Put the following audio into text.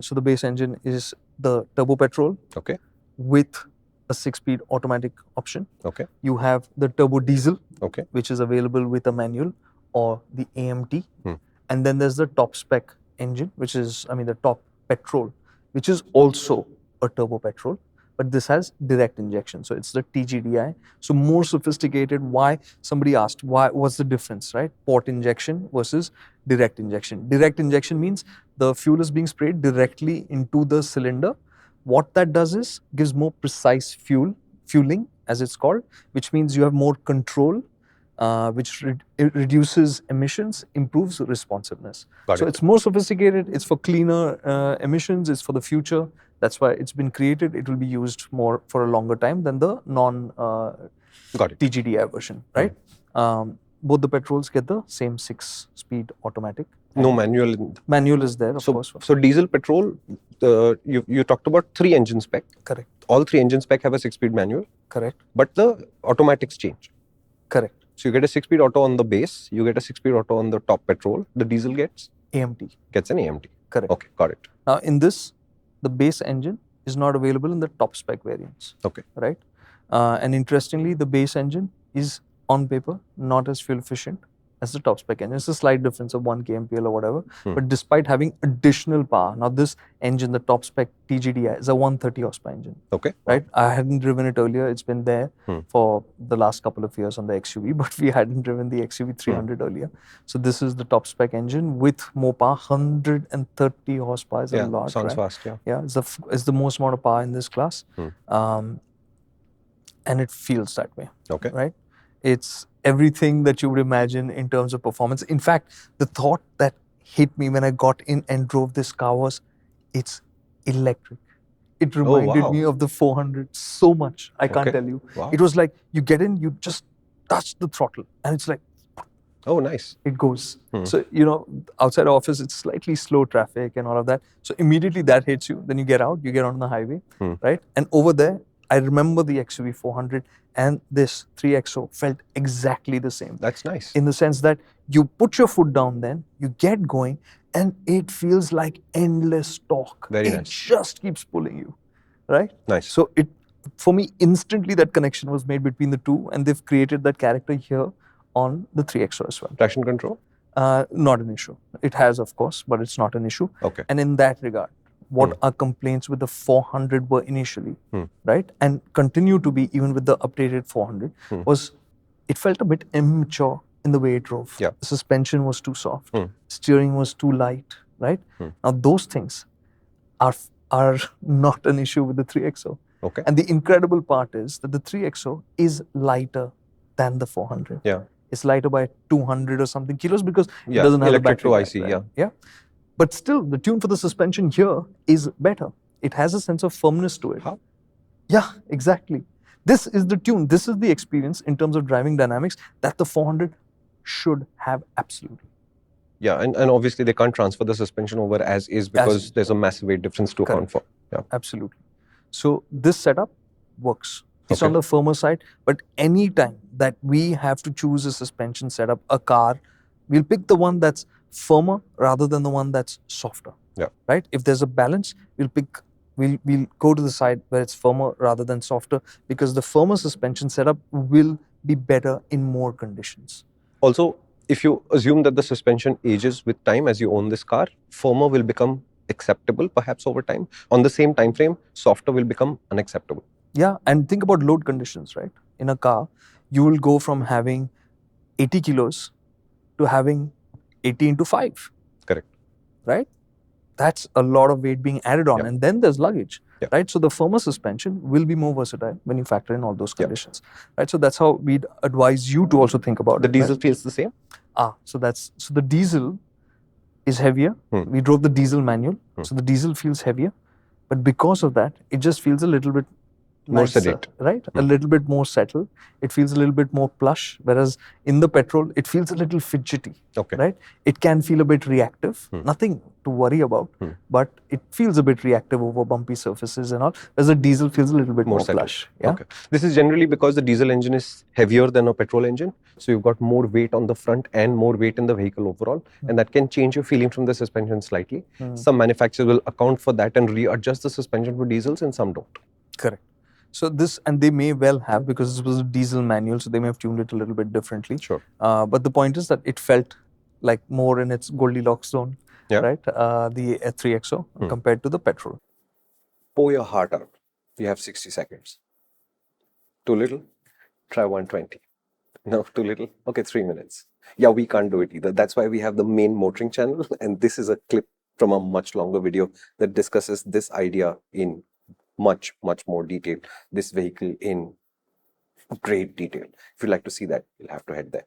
So the base engine is the turbo petrol. Okay. With a 6-speed automatic option. Okay. You have the turbo diesel. Okay. Which is available with a manual or the AMT. Hmm. And then there's the top spec engine, which is, the top petrol, which is also a turbo petrol, but this has direct injection. So it's the TGDI. So more sophisticated. Why? Somebody asked, what's the difference, right? Port injection versus direct injection. Direct injection means the fuel is being sprayed directly into the cylinder. What that does is gives more precise fueling, as it's called, which means you have more control, which reduces emissions, improves responsiveness. So it's more sophisticated. It's for cleaner emissions. It's for the future. That's why it's been created. It will be used more for a longer time than the non-TGDI version, right? Both the petrols get the same 6-speed automatic. No manual. Manual is there, of course. So diesel, petrol, you talked about 3 engine spec. Correct. All 3 engine spec have a 6-speed manual. Correct. But the automatics change. Correct. So you get a 6-speed auto on the base, you get a 6-speed auto on the top petrol. The diesel gets? AMT. Gets an AMT. Correct. Okay, got it. Now in this, the base engine is not available in the top spec variants. Okay. Right? And interestingly, the base engine is on paper not as fuel efficient as the top spec engine. It's a slight difference of 1 kmpl or whatever. But despite having additional power, now this engine, the top spec TGDI, is a 130 horsepower engine. Okay. Right? I hadn't driven it earlier. It's been there for the last couple of years on the XUV, but we hadn't driven the XUV 300 earlier. So this is the top spec engine with more power. 130 horsepower is a lot. Sounds right? fast, yeah. Yeah, it's the most amount of power in this class. And it feels that way. Okay. Right? It's everything that you would imagine in terms of performance. In fact, the thought that hit me when I got in and drove this car was, it's electric. It reminded me of the 400 so much. I can't tell you. Wow. It was like, you get in, you just touch the throttle and it's like, oh, nice. It goes. So, outside office, it's slightly slow traffic and all of that. So immediately that hits you. Then you get out, you get on the highway, right? And over there, I remember the XUV 400 and this 3XO felt exactly the same. That's nice. In the sense that you put your foot down then, you get going, and it feels like endless torque. Very nice. It just keeps pulling you, right? Nice. So for me, instantly that connection was made between the two, and they've created that character here on the 3XO as well. Traction control? Not an issue. It has, of course, but it's not an issue. Okay. And in that regard, what our complaints with the 400 were initially, right? And continue to be even with the updated 400, was it felt a bit immature in the way it drove. Yeah. The suspension was too soft. Steering was too light, right? Now those things are not an issue with the 3XO. Okay. And the incredible part is that the 3XO is lighter than the 400. Yeah. It's lighter by 200 or something kilos because it doesn't have a battery electric to IC, right? Yeah. But still, the tune for the suspension here is better. It has a sense of firmness to it. How? Yeah, exactly. This is the tune. This is the experience in terms of driving dynamics that the 400 should have absolutely. Yeah, and obviously they can't transfer the suspension over as is because there's a massive weight difference to account for. Yeah. Absolutely. So this setup works. It's on the firmer side, but any time that we have to choose a suspension setup, a car, we'll pick the one that's firmer rather than the one that's softer. Yeah. Right? If there's a balance, we'll go to the side where it's firmer rather than softer, because the firmer suspension setup will be better in more conditions. Also, if you assume that the suspension ages with time as you own this car, firmer will become acceptable perhaps over time. On the same time frame, softer will become unacceptable. Yeah, and think about load conditions, right? In a car, you will go from having 80 kilos to having 80 into 5. Correct. Right? That's a lot of weight being added on. And then there's luggage, right? So the firmer suspension will be more versatile when you factor in all those conditions, right? So that's how we'd advise you to also think about the diesel feels the same? So the diesel is heavier. We drove the diesel manual, so the diesel feels heavier. But because of that, it just feels a little bit More nicer, sedate. right? A little bit more settled. It feels a little bit more plush. Whereas in the petrol, it feels a little fidgety, Okay. right? It can feel a bit reactive. Nothing to worry about, but it feels a bit reactive over bumpy surfaces and all. Whereas the diesel feels a little bit more settled. plush. Yeah. Okay. This is generally because the diesel engine is heavier than a petrol engine. So you've got more weight on the front and more weight in the vehicle overall. And that can change your feeling from the suspension slightly. Some manufacturers will account for that and readjust the suspension for diesels and some don't. Correct. So this, and they may well have, because this was a diesel manual, so they may have tuned it a little bit differently. Sure. But the point is that it felt like more in its Goldilocks zone, Yeah. right? The 3XO compared to the petrol. Pour your heart out. You have 60 seconds. Too little? Try 120. No, too little? Okay, 3 minutes. Yeah, we can't do it either. That's why we have the main motoring channel. And this is a clip from a much longer video that discusses this idea in much more detail. This vehicle in great detail. If you'd like to see that, you'll have to head there.